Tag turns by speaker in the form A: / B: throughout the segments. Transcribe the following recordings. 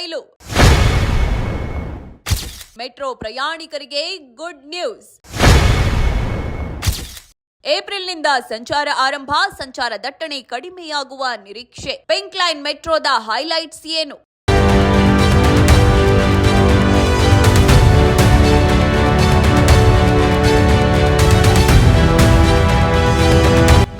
A: ರೈಲು. Metro ಪ್ರಯಾಣಿಕರಿಗೆ good news. ಏಪ್ರಿಲ್ನಿಂದ ಸಂಚಾರ ಆರಂಭ, ಸಂಚಾರ ದಟ್ಟಣೆ ಕಡಿಮೆಯಾಗುವ ನಿರೀಕ್ಷೆ. ಪಿಂಕ್ ಲೈನ್ ಮೆಟ್ರೋದ ಹೈಲೈಟ್ಸ್ ಏನು?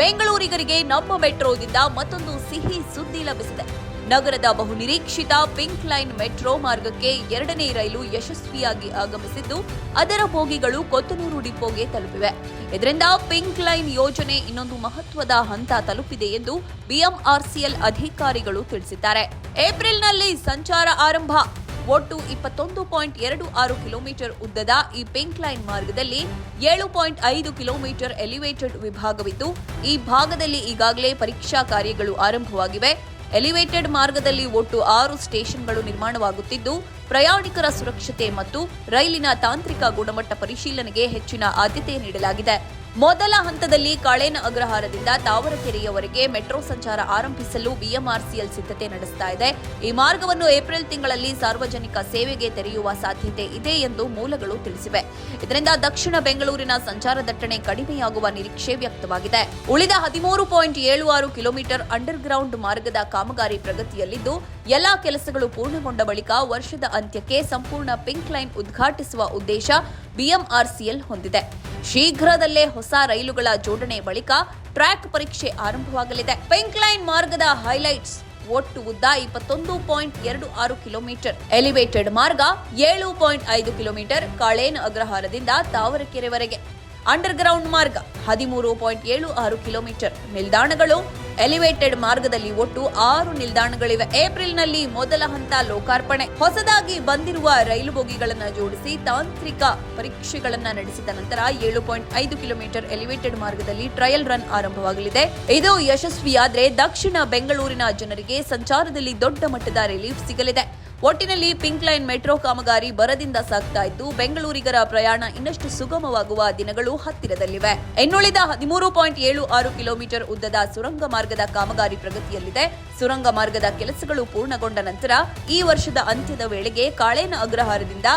A: ಬೆಂಗಳೂರಿಗರಿಗೆ ನಮ್ಮ ಮೆಟ್ರೋದಿಂದ ಮತ್ತೊಂದು ಸಿಹಿ ಸುದ್ದಿ ಲಭಿಸಿದೆ. ನಗರದ ಬಹುನಿರೀಕ್ಷಿತ ಪಿಂಕ್ ಲೈನ್ ಮೆಟ್ರೋ ಮಾರ್ಗಕ್ಕೆ 2ನೇ ರೈಲು ಯಶಸ್ವಿಯಾಗಿ ಆಗಮಿಸಿದ್ದು, ಅದರ ಬೋಗಿಗಳು ಕೊತ್ತನೂರು ಡಿಪೋಗೆ ತಲುಪಿವೆ. ಇದರಿಂದ ಪಿಂಕ್ ಲೈನ್ ಯೋಜನೆ ಇನ್ನೊಂದು ಮಹತ್ವದ ಹಂತ ತಲುಪಿದೆ ಎಂದು ಬಿಎಂಆರ್ಸಿಎಲ್ ಅಧಿಕಾರಿಗಳು ತಿಳಿಸಿದ್ದಾರೆ. ಏಪ್ರಿಲ್ನಲ್ಲಿ ಸಂಚಾರ ಆರಂಭ. ಒಟ್ಟು 21.26 ಕಿಲೋಮೀಟರ್ ಉದ್ದದ ಈ ಪಿಂಕ್ ಲೈನ್ ಮಾರ್ಗದಲ್ಲಿ 7.5 ಕಿಲೋಮೀಟರ್ ಎಲಿವೇಟೆಡ್ ವಿಭಾಗವಿದ್ದು, ಈ ಭಾಗದಲ್ಲಿ ಈಗಾಗಲೇ ಪರೀಕ್ಷಾ ಕಾರ್ಯಗಳು ಆರಂಭವಾಗಿವೆ. ಎಲಿವೇಟೆಡ್ ಮಾರ್ಗದಲ್ಲಿ ಒಟ್ಟು 6 ಸ್ಟೇಷನ್ಗಳು ನಿರ್ಮಾಣವಾಗುತ್ತಿದ್ದು, ಪ್ರಯಾಣಿಕರ ಸುರಕ್ಷತೆ ಮತ್ತು ರೈಲಿನ ತಾಂತ್ರಿಕ ಗುಣಮಟ್ಟ ಪರಿಶೀಲನೆಗೆ ಹೆಚ್ಚಿನ ಆದ್ಯತೆ ನೀಡಲಾಗಿದೆ. ಮೊದಲ ಹಂತದಲ್ಲಿ ಕಾಳೇನ ಅಗ್ರಹಾರದಿಂದ ತಾವರಕೆರೆಯವರೆಗೆ ಮೆಟ್ರೋ ಸಂಚಾರ ಆರಂಭಿಸಲು ಬಿಎಂಆರ್ಸಿಎಲ್ ಸಿದ್ಧತೆ ನಡೆಸ್ತಾ ಇದೆ. ಈ ಮಾರ್ಗವನ್ನು ಏಪ್ರಿಲ್ ತಿಂಗಳಲ್ಲಿ ಸಾರ್ವಜನಿಕ ಸೇವೆಗೆ ತೆರೆಯುವ ಸಾಧ್ಯತೆ ಇದೆ ಎಂದು ಮೂಲಗಳು ತಿಳಿಸಿವೆ. ಇದರಿಂದ ದಕ್ಷಿಣ ಬೆಂಗಳೂರಿನ ಸಂಚಾರ ದಟ್ಟಣೆ ಕಡಿಮೆಯಾಗುವ ನಿರೀಕ್ಷೆ ವ್ಯಕ್ತವಾಗಿದೆ. ಉಳಿದ 13.76 ಕಿಲೋಮೀಟರ್ ಅಂಡರ್ ಗ್ರೌಂಡ್ ಮಾರ್ಗದ ಕಾಮಗಾರಿ ಪ್ರಗತಿಯಲ್ಲಿದ್ದು, ಎಲ್ಲಾ ಕೆಲಸಗಳು ಪೂರ್ಣಗೊಂಡ ಬಳಿಕ ವರ್ಷದ ಅಂತ್ಯಕ್ಕೆ ಸಂಪೂರ್ಣ ಪಿಂಕ್ ಲೈನ್ ಉದ್ಘಾಟಿಸುವ ಉದ್ದೇಶ ಬಿಎಂಆರ್ಸಿಎಲ್ ಹೊಂದಿದೆ. ಶೀಘ್ರದಲ್ಲೇ ಹೊಸ ರೈಲುಗಳ ಜೋಡಣೆ ಬಳಿಕ ಟ್ರ್ಯಾಕ್ ಪರೀಕ್ಷೆ ಆರಂಭವಾಗಲಿದೆ. ಪಿಂಕ್ ಲೈನ್ ಮಾರ್ಗದ ಹೈಲೈಟ್ಸ್: ಒಟ್ಟು ಉದ್ದ 21.26 ಕಿಲೋಮೀಟರ್, ಎಲಿವೇಟೆಡ್ ಮಾರ್ಗ 7.5 ಕಿಲೋಮೀಟರ್, ಕಾಳೇನ ಅಗ್ರಹಾರದಿಂದ ತಾವರಕೆರೆವರೆಗೆ. ಅಂಡರ್ ಗ್ರೌಂಡ್ ಮಾರ್ಗ 13.76 ಕಿಲೋಮೀಟರ್. ನಿಲ್ದಾಣಗಳು: ಎಲಿವೇಟೆಡ್ ಮಾರ್ಗದಲ್ಲಿ ಒಟ್ಟು 6 ನಿಲ್ದಾಣಗಳಿವೆ. ಏಪ್ರಿಲ್ನಲ್ಲಿ ಮೊದಲ ಹಂತ ಲೋಕಾರ್ಪಣೆ. ಹೊಸದಾಗಿ ಬಂದಿರುವ ರೈಲು ಬೋಗಿಗಳನ್ನು ಜೋಡಿಸಿ ತಾಂತ್ರಿಕ ಪರೀಕ್ಷೆಗಳನ್ನು ನಡೆಸಿದ ನಂತರ 7.5 ಕಿಲೋಮೀಟರ್ ಎಲಿವೇಟೆಡ್ ಮಾರ್ಗದಲ್ಲಿ ಟ್ರಯಲ್ ರನ್ ಆರಂಭವಾಗಲಿದೆ. ಇದು ಯಶಸ್ವಿಯಾದರೆ ದಕ್ಷಿಣ ಬೆಂಗಳೂರಿನ ಜನರಿಗೆ ಸಂಚಾರದಲ್ಲಿ ದೊಡ್ಡ ಮಟ್ಟದ ರಿಲೀಫ್ ಸಿಗಲಿದೆ. ಒಟ್ಟಿನಲ್ಲಿ ಪಿಂಕ್ ಲೈನ್ ಮೆಟ್ರೋ ಕಾಮಗಾರಿ ಬರದಿಂದ ಸಾಗ್ತಾ ಇದ್ದು, ಬೆಂಗಳೂರಿಗರ ಪ್ರಯಾಣ ಇನ್ನಷ್ಟು ಸುಗಮವಾಗುವ ದಿನಗಳು ಹತ್ತಿರದಲ್ಲಿವೆ. ಇನ್ನುಳಿದ 13.76 ಕಿಲೋಮೀಟರ್ ಉದ್ದದ ಸುರಂಗ ಮಾರ್ಗದ ಕಾಮಗಾರಿ ಪ್ರಗತಿಯಲ್ಲಿದೆ. ಸುರಂಗ ಮಾರ್ಗದ ಕೆಲಸಗಳು ಪೂರ್ಣಗೊಂಡ ನಂತರ ಈ ವರ್ಷದ ಅಂತ್ಯದ ವೇಳೆಗೆ ಕಾಳೇನ ಅಗ್ರಹಾರದಿಂದ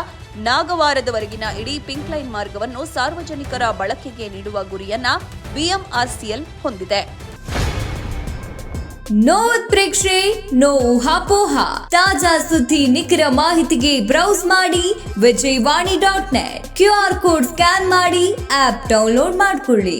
A: ನಾಗವಾರದವರೆಗಿನ ಇಡೀ ಪಿಂಕ್ ಲೈನ್ ಮಾರ್ಗವನ್ನು ಸಾರ್ವಜನಿಕರ ಬಳಕೆಗೆ ನೀಡುವ ಗುರಿಯನ್ನ ಬಿಎಂಆರ್ಸಿಎಲ್ ಹೊಂದಿದೆ.
B: ನೋ ಉತ್ಪ್ರೇಕ್ಷೆ, ನೋ ಊಹಾಪೋಹ. ತಾಜಾ ಸುದ್ದಿ, ನಿಖರ ಮಾಹಿತಿಗೆ ಬ್ರೌಸ್ ಮಾಡಿ ವಿಜಯವಾಣಿ.net. QR ಕೋಡ್ ಸ್ಕ್ಯಾನ್ ಮಾಡಿ ಆಪ್ ಡೌನ್ಲೋಡ್ ಮಾಡಿಕೊಳ್ಳಿ.